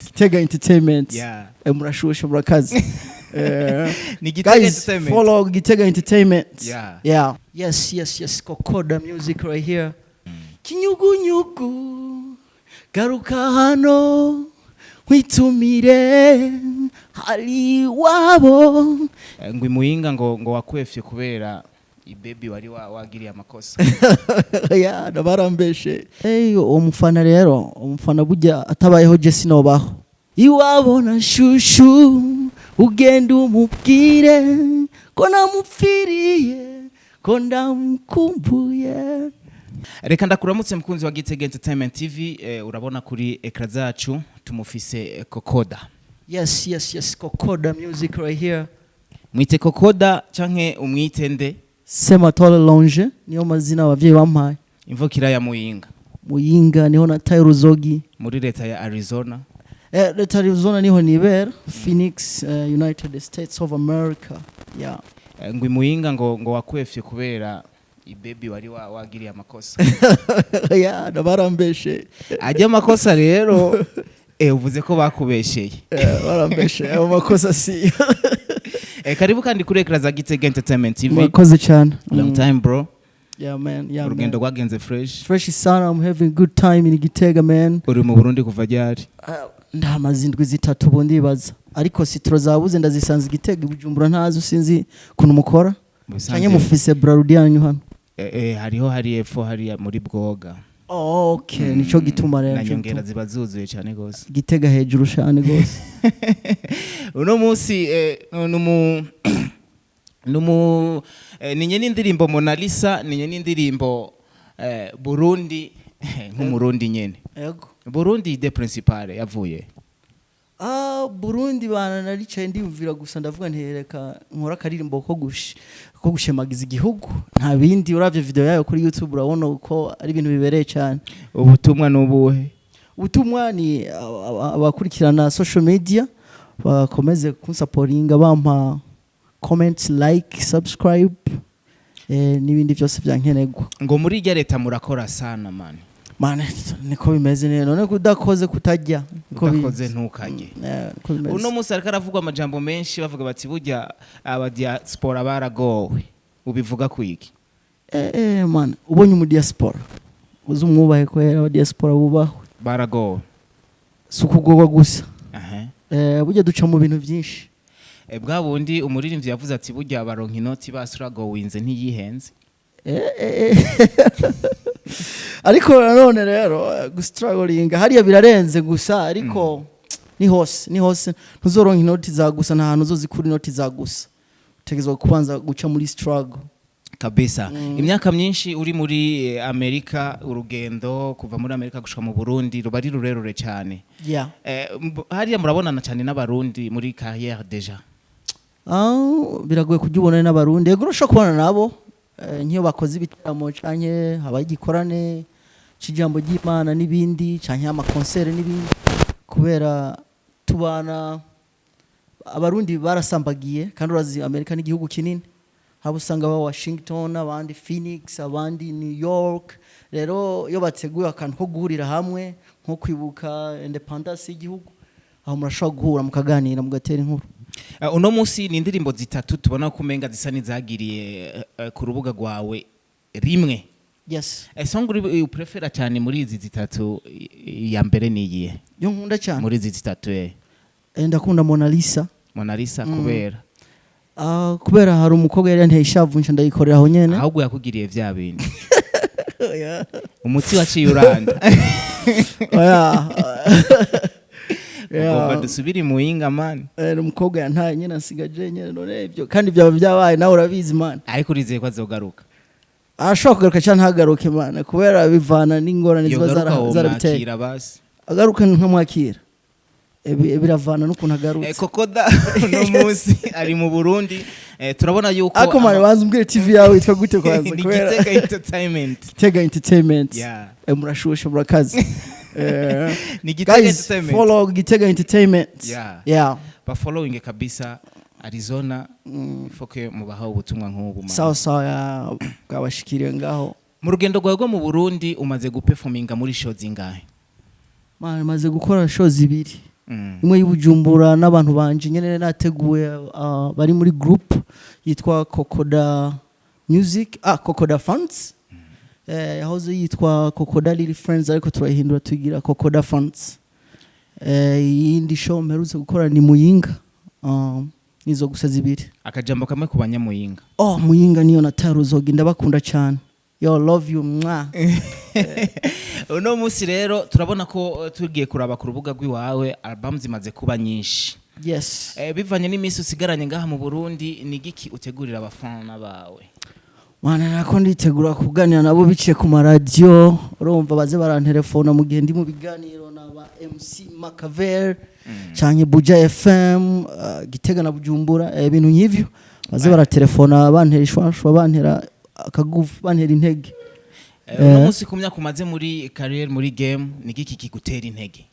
Gitega Entertainment. Yeah. Murashusha murakazi. Ni Gitega Guys, Entertainment. follow Gitega Entertainment. Yeah. Yeah. Yes. Cocoda music right here. Kinyugunyugu garuka hano witumire hari wabo Ngwi muhinga ngo wakwefye kubera ibaby wari wagiriye amakosa. ya nabarambeshe. Umufana rero umufana burya atabayeho je sinobaho. Iwabona shushu ugenda umubwire ko namupfiriye ko ndamkumbuye. Reka ndakuramutse mkunzi wa Gitega Entertainment TV, urabona kuri ekra zacu tumufise Cocoda. Yes, Cocoda music right here. Mwite Cocoda canke umwitende? Sema Tole Longe niyo mazina abavyeyi bampaye. Imvukira ya Muyinga niho nataye uruzogi. Muri leta ya Arizona. Leta ya Arizona niho nibera. Phoenix, United States of America. Yeah. Ngwi Muyinga ngo wakwefye kubera ibaby wari wagiriye amakosa. Ya nabarambeshe. Ajya amakosa rero uvuze ko bakubesheye. Barambeshe amakosa si. Karibu kandi kuri ekra za Gitega Entertainment TV. Makoze cyane. Long time bro. Yeah man. Urugendo rwagenze fresh. Fresh sana, I'm having good time in Gitega man. Uri mu Burundi kuva ryari? Ndamazindwi zitatu bo ndibaza. Ariko sitro zabuze ndazisanze Gitega Bujumbura ntazo sinzi kuntu mukora. Cyanye mufise Burundi hano. Hari epfo hari muri Bwoga. Oh, okay. Nico gituma rero. Nanyongera ziba zuzuye cyane gose. Gitega hejuru cyane gose. Uno munsi ninye n'indirimbo Mona Lisa, ninye n'indirimbo Burundi nk'umurundi nyene. Yego. Burundi de principale yavuye. Burundi bana naricaye ndimvira gusa ndavuga ntereka nkora karirimbo ko gushemagiza igihugu. Nta bindi uravye video yayo kuri YouTube urabona uko ari ibintu bibereye cyane. Ubutumwa nubuhe? Ubutumwa ni abakurikirana social media bakomeze kunsupportinga bampa comment, like, subscribe n'ibindi byose byankenegwa. Ngo muri irya leta murakora sana man. Niko bimeze none kudakoze kutajya. Kudakoze ntukajye. Uno munsi ariko aravugwa amajambo menshi bavuga bati burya aba diaspora baragowe. Ubivuga kwiki? Man, ubonye mu diaspora. Uzumwubahe ko aba diaspora bubaho. Baragowe. Sukugogwa gusa. Burya duca mu bintu byinshi. Bwa bundi umuririmbyi yavuze ati burya baronka inoti basurago winze ntiyihenze. Ariko nanone rero gustrugglinga hariya birarenze gusa ariko ni hose ntuzoronka inoti za gusa nta hantu uzozikura inoti za gusa utegezwa kubanza guca muri struggle kabisa. Imyaka myinshi uri muri Amerika, urugendo kuva muri Amerika gushika mu Burundi ruba ari rurerure cyane. Yeah. Hariya murabonana cyane n'abarundi muri carrière déjà. Biragoye kujubona n'abarundi yego ushaka kubona nabo nkiyo bakoze ibitaramo canke abagikorane cijambo ry'Imana n'ibindi canke ama concert n'ibindi kubera tubana abarundi barasambagiye kandi urazi Amerika n'igihugu kinini haba usanga ba Washington abandi Phoenix abandi New York rero iyo bateguye akantu ko guhurira hamwe nko kwibuka independence y'igihugu aho murashobora guhura mukaganira mugatera inkuru. Uno munsi ni indirimbo zitatu tubona ko umenga zisa nizagiriye ku rubuga rwawe rimwe. Yes. Song uri prefera cyane muri izi zitatu ya mbere niyihe? Yo nkunda cyane. Muri izi zitatu ndakunda Mona Lisa. Mona Lisa kubera kubera hari umukobwa yari yanteye ishavu nca ndayikorera aho nyene. Ahubwo yakugiriye vya bindi. Umuti waciye uranda. Ugomba dusubire Muyinga man. Umukobwa yantaye nyene nsigaje nyene none ibyo kandi byaba byabaye nawe urabizi man. Ariko urizeye ko azogaruka. Ashobora kugaruka cyane ntagaruke man kubera bivana n'ingorane ziba zarabiteye. Agaruka nkamwakira. Biravana n'ukuntu agarutse. Cocoda no munsi ari mu Burundi. Turabona yuko ako mari bazumubwire TV yawe itwa gute kwanza kubera Gitega Entertainment. Gitega Entertainment. Yeah. Murashusha murakazi. Ni Gitega Entertainment. Follow Gitega Entertainment. Yeah. Ba following kabisa Arizona. Foke mubaho ubutumwa nk'ubu man. Sawa ya bwabashikiriye ngaho. Mu rugendo rwawe mu Burundi umaze guperforminga muri shows ingahe? Man maze gukora shows 2. imwe y'Ibujumbura n'abantu banje nyene nateguye bari muri group yitwa Cocoda Music Cocoda Funds yahoze yitwa Cocoda Little Friends ariko turayihindura tugira Cocoda Funds yindi show mperutse gukora ni Muyinga nizo gusa zibiri akajambo kamwe ku banyamuyinga Muyinga niyo nataruzoga ndabakunda cyane yo love you mwa uno musi rero turabona ko tugiye kuraba ku rubuga rw'iwawe album zimaze kuba nyinshi yes bivanye n'imisi usigaranye ngaha mu Burundi ni giki utegurira abafana bawe Mwana nako nditegura kuganira nabo biciye ku radio urumva baze barantelefona mu gihe ndi mu biganiro n'aba MC Macaver cyanye Buja FM Gitega na Bujumbura ibintu nk'ivyo baze baratelefona banterishwa bantera akagufu bantera intege uno munsi kumya kumaze muri career muri game ni giki kigutera intege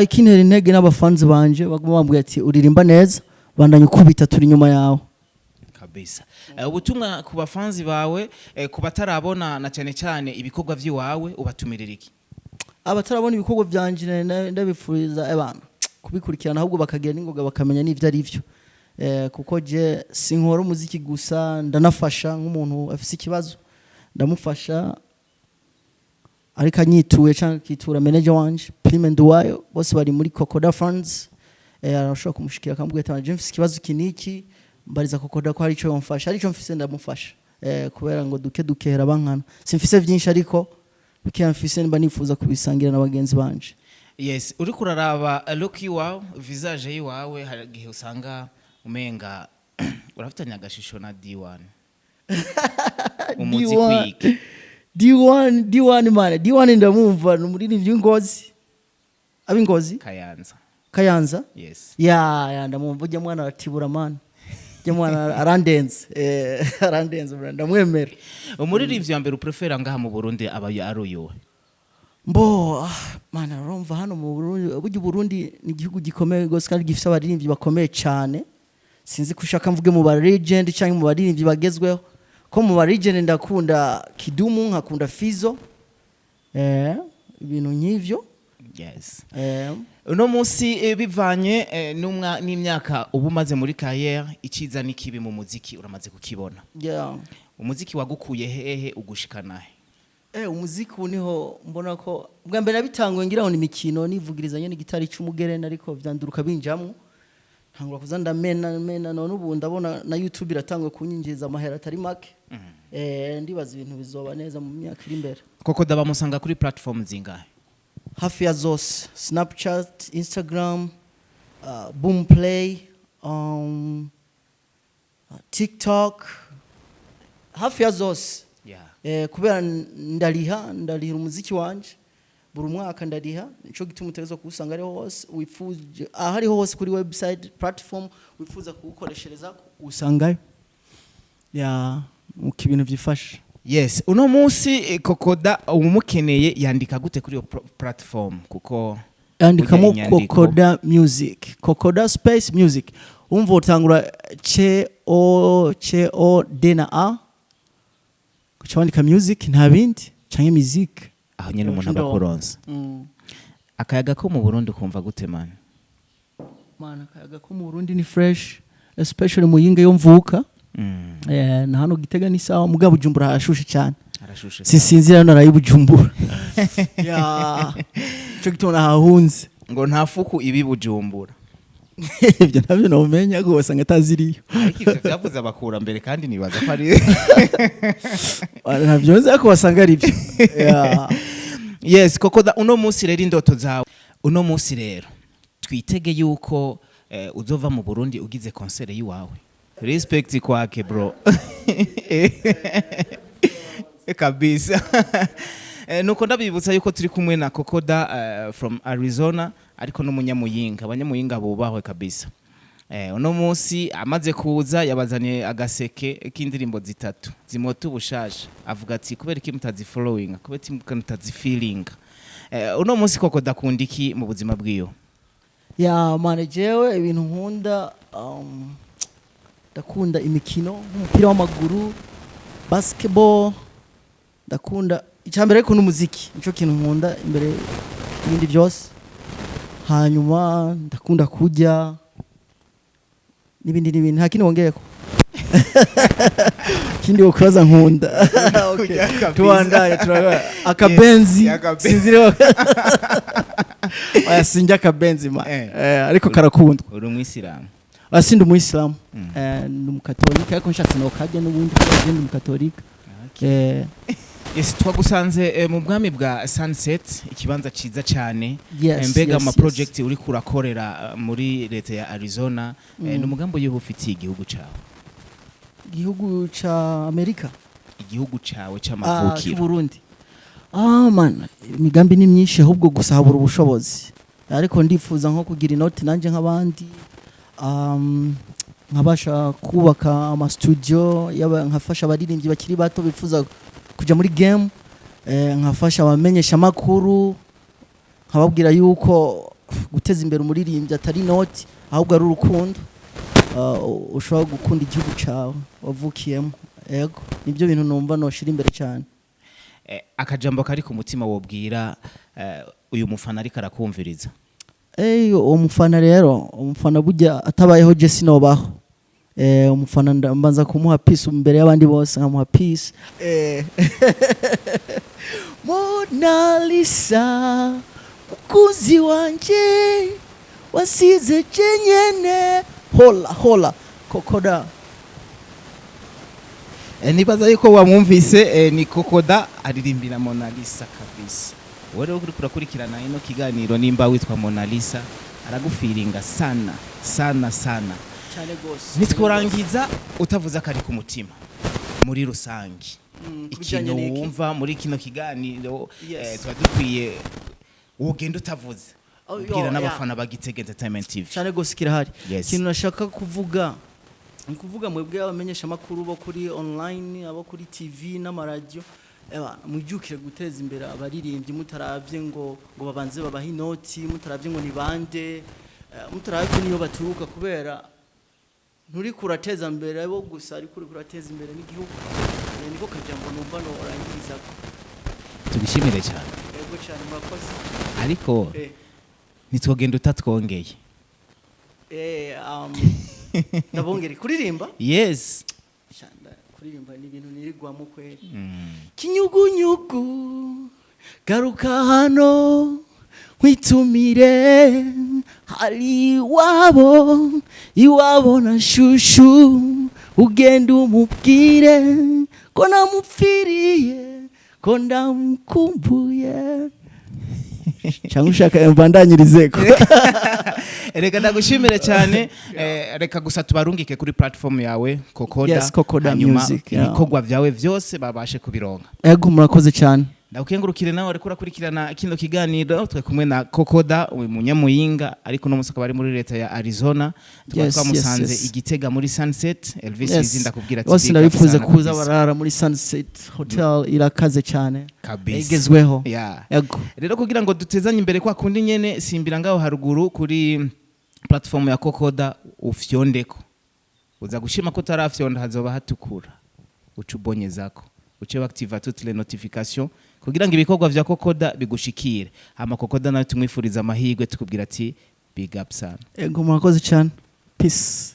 ikinera intege n'abafanzi banje baguma bambwiye ati uririmba neza bandanye kubita turi nyuma yawe kabisa ubutumwa ku bafanzi bawe kubatarabona na cyane cyane ibikorwa by'iwawe ubatumirira iki abatarabona ibikorwa byanje ndabifuriza abana kubikurikirana ahubwo bakagira n'ingoga bakamenya n'ivyo ari byo kuko je sinkora umuziki gusa ndanafasha nk'umuntu afise ikibazo ndamufasha ariko anyituye cyangwa kitura manager wanje Prime Nduwayo bose bari muri Cocoda Funds arashobora kumushikira akambwira ati je mfise ikibazo kiniki mbariza Cocoda ko hari ico yomfasha ari ico mfise ndamufasha kubera ngo dukehera bankana simfise byinshi ariko bikira mfise mba nifuza kubisangira n'abagenzi banje yes uri kuraraba look yiwawe visage yiwawe hari gihe usanga umenga urafitanya agashisho na D1 umuzi quick D1 man D1 ndamumva muri Ngozi abingozi Kayanza yes ya ndamumva ujya mwana atibura man ujya mwana arandenze ndamwemera umuririmbyi wa mbere uprefera ngaha mu Burundi abaye aruyowe mana urumva hano mu Burundi Burundi ni igihugu gikomeye gose kandi gifite abaririmbyi bakomeye cyane sinzi kushaka mvuge mu ba legend cyangwa mu baririmbyi bagezweho ko mu ba legend ndakunda Kidumu nkakunda Fizo ibintu nk'ivyo yes uno munsi bivanye n'imyaka ubu maze muri carrière iciza n'ikibi mu muziki uramaze kukibona umuziki wagukuye hehe ugushikana umuziki uniho mbona ko bwa mbere nabitangwe ngira ngo ni mikino nivugirizanye n'igitari cy'umugerene ariko vyanduruka binjamwe ntangura kuza ndamena none ubu ndabona na YouTube iratangwe kunyinjiza amahera atari make ndibaza ibintu bizoba neza mu myaka iri imbere Cocoda bamusanga kuri platform zingahe hafi ya zose Snapchat Instagram Boomplay TikTok hafi ya zose kubera ndariha umuziki wanje buri mwaka ndariha nico gituma utegerezwa kuwusanga ariho hose wifuje ahariho hose kuri website platform wifuza kuwukoreshereza usangayo mu kibintu byifasha yes uno munsi Cocoda umukeneye yandika gute kuri iyo platform kuko yandikamo Cocoda Music Cocoda space music umva utangura C-O-D na A kucandika music nta bindi canke music aho nyene umuntu agakuronsa akayaga ko mu Burundi kumva gute man akayaga ko mu Burundi ni fresh especially mu Yinga yo mvuka na hano Gitega ni sawa mugabo Bujumbura harashushe cyane sinsinzira narayi Bujumbura cyo gitona hahunze ngo nta fuku ibi Bujumbura ibyo nabyo nomenya gose ngataziriyo ariko ivyo byavuze abakura mbere kandi nibaza ko ari nabyo nza ko wasanga ari byo yes Cocoda uno munsi rero indoto zawe uno munsi rero twitege yuko uzova mu Burundi ugize concert yiwawe respect kwake bro kabisa nuko ndabibutsa yuko turi kumwe na Cocoda from Arizona ariko n'umunyamuyinga abanyamuyinga bubahwe kabisa uno munsi amaze kuza yabazanye agaseke k'indirimbo zitatu zimoto ubushasha avuga ati kubera iki mutazi following kubera iki mutazi feeling uno munsi Cocoda akunda iki mu buzima bwiyo mane jewe ibintu nkunda ndakunda imikino nk'umupira w'amaguru basketball ndakunda icyambere ariko n'umuziki nico kintu nkunda imbere y'ibindi byose hanyuma ndakunda kurya n'ibindi nta kindi wongeyeko kindi wokubaza nkunda tubandaye akabenzi sinzire ayasinja akabenzi ma ariko karakundwa uri umwisilamu asindi umuyisilamu ni umukatolika ariko nshatse no kajya n'ubundi kandi ndi umukatolika Yes, twagusanze mu bwami bwa Sunset ikibanza ciza cyane mbega ama project uri kurakorera muri leta ya Arizona n'umugambo yuko ufitiye igihugu cawe igihugu ca Amerika igihugu cawe c'amavukiro Burundi man imigambi ni myinshi ahubwo gusa habura ubushobozi ariko ndifuza nko kugira inoti nanje nk'abandi nkabasha kubaka ama studio nkafasha abaririmbyi bakiri bato bifuza kuja muri game nkafasha abamenyesha makuru nkababwira yuko guteza imbere umuririmbyi atari noti ahubwo ari urukundo ushobora gukunda igihugu cawe wavukiyemo yego nibyo bintu numva noshira imbere cyane akajambo kari ku mutima wobwira uyu mufana ariko arakumviriza uwo mufana rero umufana burya atabayeho je sinobaho umufana mbanza kumuha peace imbere y'abandi bose nkamuha peace Mona Lisa mukunzi wanje wasize cenyene hola Cocoda nibaza yuko wamwumvise ni Cocoda aririmbira Mona Lisa kabisa wowe uri kurakurikirana ino kiganiro nimba witwa Mona Lisa aragufiringa sana nitworangiza utavuza kari ku mutima muri rusangi ikintu wumva muri kino kiganiro tuba dukwiye ugenda utavuze ubwira n'abafana ba GITEGA-Ent TV cyane gose kirahari ikintu nashaka kuvuga ni kuvuga mwebwe abamenyesha makuru bo kuri online abo kuri TV n'amaradio mujukire guteza imbere abaririmbyi mutaravye ngo babanze babaha inoti mutaravye ngo ni bande mutaravye niyo baturuka kubera nturi kurateza imbere bo gusa ari kuri kurateza imbere n'igihugu niko kajambo numva no orangiza tubishimire cyane yego cyane murakoze ariko nitwogenda utatwongeye ndabongere kuririmba yes kuririmba ni ibintu nirigwamo kweli kinyugunyugu garuka hano nkwitumire hari iwabo na shushu ugenda umubwire ko namupfiriye ko ndamukumbuye cyangwa ushaka mbandanyirizeko reka ndagushimire cyane reka gusa tubarungike kuri platform yawe Cocoda music ibikorwa byawe byose babashe kubironka yego murakoze cyane ndakengurukire nawe ariko urakurikirana kino kiganiro twe kumwe na Cocoda umunyamuyinga ariko no musaka bari muri leta ya Arizona twamusanze igitega muri Sunset Elvis izinda kubwira ati bose ndabifuza kuza barara muri Sunset Hotel irakaze cyane igezweho yego rero kugira ngo dutezanye imbere kwa kundi nyene simbira ngaho haruguru kuri platform ya Cocoda ufyondeko uza gushima ko tarafyonda hazoba hatukura ucubonyezako uce active toutes les notifications kugira ngo ibikorwa vya Cocoda bigushikire ama Cocoda nawe tumwifuriza amahirwe tukubwira ati big up sana ego murakoze cyane peace